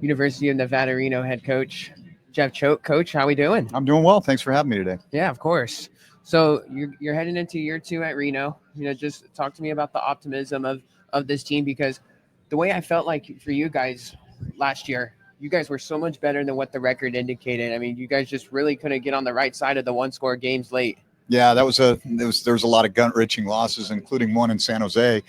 University of Nevada, Reno head coach, Jeff Choate. Coach, how we doing? I'm doing well. Thanks for having me today. Yeah, of course. So you're heading into year two at Reno. Just talk to me about the optimism of this team because the way I felt like for you guys last year, you guys were so much better than what the record indicated. I mean, you guys just really couldn't get on the right side of the one score games late. Yeah, there was a lot of gut-wrenching losses, including one in San Jose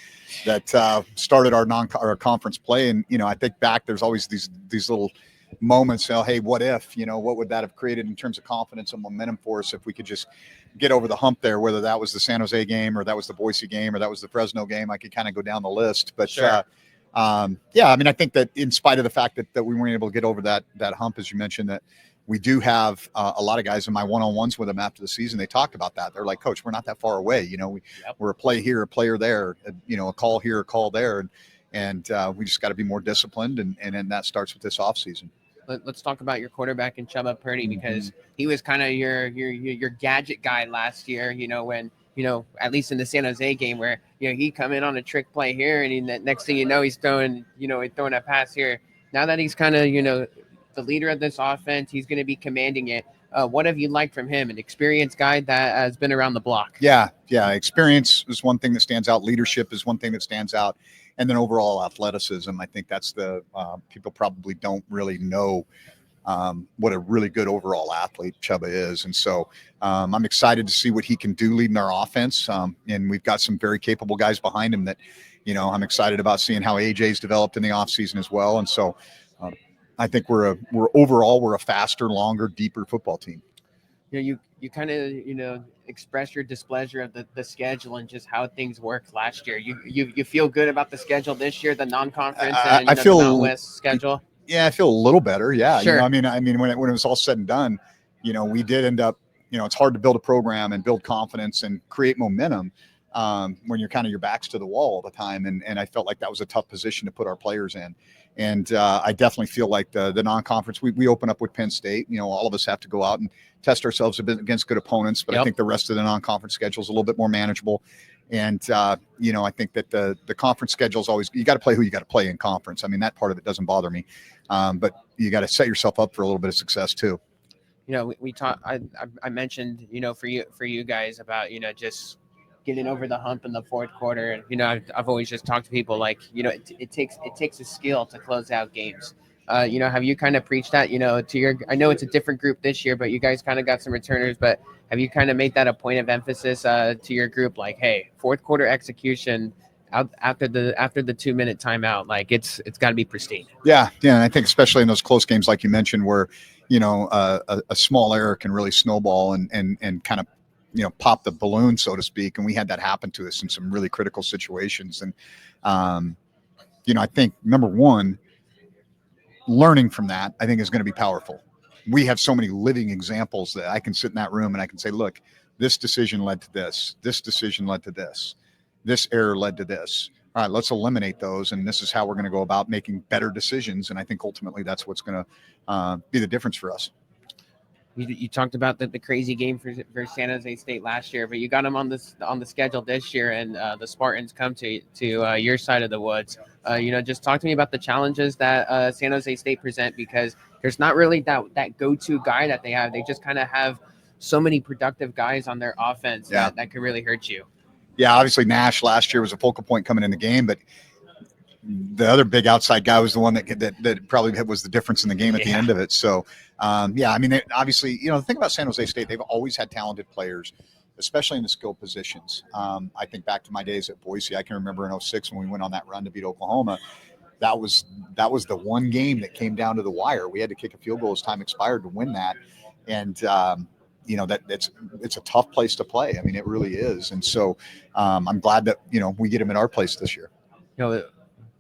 that started our conference play. And I think back, there's always these little moments. Hey, what if? What would that have created in terms of confidence and momentum for us if we could just get over the hump there? Whether that was the San Jose game, or that was the Boise game, or that was the Fresno game, I could kind of go down the list. But sure. Yeah, I mean, I think that in spite of the fact that we weren't able to get over that hump, as you mentioned, that we do have a lot of guys in my one-on-ones with them after the season. They talked about that. They're like, Coach, we're not that far away. We're a play here, a player there, a call here, a call there. And we just got to be more disciplined. And then that starts with this offseason. Let's talk about your quarterback in Chuba Purdy because he was kind of your gadget guy last year, when, at least in the San Jose game where, he come in on a trick play here and next thing he's throwing a pass here. Now that he's kind of, the leader of this offense, he's going to be commanding it. What have you liked from him? An experienced guy that has been around the block. Yeah. Experience is one thing that stands out. Leadership is one thing that stands out. And then overall athleticism. I think that's people probably don't really know what a really good overall athlete Chuba is. And so I'm excited to see what he can do leading our offense. And we've got some very capable guys behind him that, I'm excited about seeing how AJ's developed in the offseason as well. And so I think we're a faster, longer, deeper football team. You kind of express your displeasure of the schedule and just how things worked last year. You feel good about the schedule this year, the non-conference and I feel the Mountain West schedule. Yeah, I feel a little better. Yeah, sure. I mean, when it was all said and done, we did end up. It's hard to build a program and build confidence and create momentum when you're kind of your back's to the wall all the time. And I felt like that was a tough position to put our players in. And I definitely feel like the non-conference, we open up with Penn State. All of us have to go out and test ourselves a bit against good opponents. But I think the rest of the non-conference schedule is a little bit more manageable. And, I think that the conference schedule is always, you got to play who you got to play in conference. I mean, that part of it doesn't bother me. But you got to set yourself up for a little bit of success too. We talked, I mentioned, for you guys about, just getting over the hump in the fourth quarter. And, I've always just talked to people like, it takes a skill to close out games. Have you kind of preached that, I know it's a different group this year, but you guys kind of got some returners, but have you kind of made that a point of emphasis to your group? Like, hey, fourth quarter execution after the 2-minute timeout, like it's got to be pristine. Yeah. And I think especially in those close games, like you mentioned, where, a small error can really snowball and kind of, pop the balloon, so to speak. And we had that happen to us in some really critical situations. And, I think number one, learning from that, I think is going to be powerful. We have so many living examples that I can sit in that room and I can say, look, this decision led to this. This decision led to this. This error led to this. All right, let's eliminate those. And this is how we're going to go about making better decisions. And I think ultimately that's what's going to be the difference for us. You talked about the crazy game for San Jose State last year, but you got them on the schedule this year, and the Spartans come to your side of the woods. Just talk to me about the challenges that San Jose State present, because there's not really that go-to guy that they have. They just kind of have so many productive guys on their offense that could really hurt you. Yeah, obviously Nash last year was a focal point coming in the game, but the other big outside guy was the one that probably was the difference in the game at the end of it. So, I mean, obviously, the thing about San Jose State, they've always had talented players, especially in the skill positions. I think back to my days at Boise. I can remember in 2006 when we went on that run to beat Oklahoma. That was the one game that came down to the wire. We had to kick a field goal as time expired to win that. And, that it's a tough place to play. I mean, it really is. And so I'm glad that, we get them at our place this year.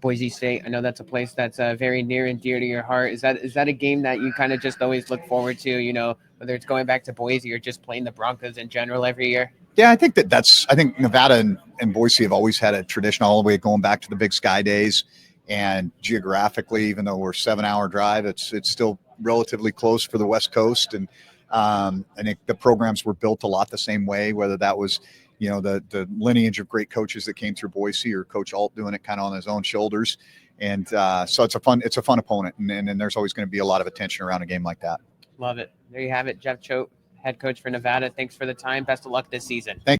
Boise State, I know that's a place that's very near and dear to your heart. Is that a game that you kind of just always look forward to, whether it's going back to Boise or just playing the Broncos in general every year? Yeah, I think I think Nevada and Boise have always had a tradition all the way going back to the Big Sky days. And geographically, even though we're a 7-hour drive, it's still relatively close for the West Coast. And I think the programs were built a lot the same way, whether that was, the lineage of great coaches that came through Boise or Coach Alt doing it kind of on his own shoulders. And so it's a fun opponent, and there's always going to be a lot of attention around a game like that. Love it. There you have it, Jeff Choate, head coach for Nevada. Thanks for the time. Best of luck this season. Thank